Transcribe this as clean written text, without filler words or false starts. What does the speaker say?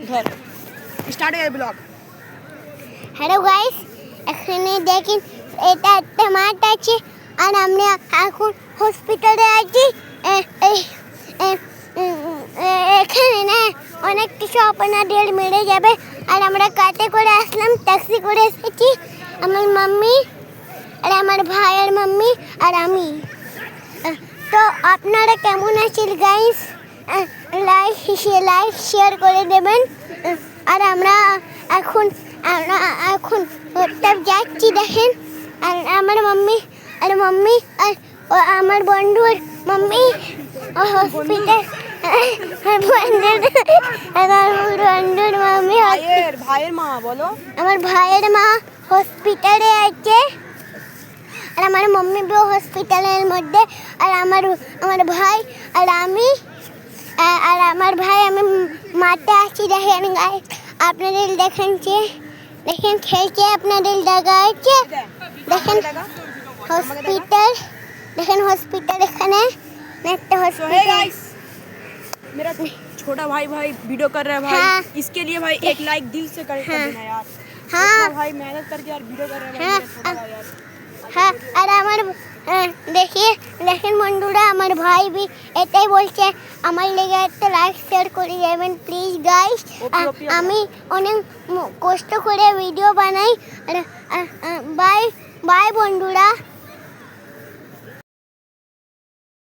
ধর স্টার্ট হয়ে blog. Hello guys, এখানে দেখেন এটা একটা মাঠ আছে আর আমরা এখন হসপিটালে আছি। এখানে না অনেক কিছু আপনাদের মেরে যাবে আর আমরা কাটে করে আসলাম, ট্যাক্সি করে এসেছি আমার মাম্মি আর আমার ভাই আর মাম্মি আর আমি। তো আপনারা কেমন আছেন গাইস? লাইক শেয়ার করে দেবেন। আর আমরা এখন যাচ্ছি দেখেন। আর আমার মাম্মি আর আমার বন্ধুর মাম্মি হসপিটাল, বন্ধুর মাম্মি ভাইয়ের মা বলো, আমার ভাইয়ের মা হসপিটালে আছে আর আমার মাম্মি হসপিটালের মধ্যে। আর আমার ভাই আর আমি মাঠে আছি দেখেন গাইস। আপনাদের দেখেন খেলছে, আপনাদের দেখা আছে দেখেন হসপিটাল এখানে একটা हॉस्पिटल। मेरा छोटा भाई वीडियो कर रहा है भाई। हाँ। इसके लिए भाई एक लाइक दिल से कर देना यार। हाँ भाई मेहनत करके यार वीडियो कर रहा है हाँ, भाई, छोटा भाई यार। হ্যাঁ। আর দেখেন বন্ধুরা, আমার ভাই বি এটাই বলছে আমার লেগে একটা লাইক শেয়ার করে যাবেন প্লিজ গাইস। আমি অনেক কষ্ট করে ভিডিও বানাই। আর বাই বাই বন্ধুরা।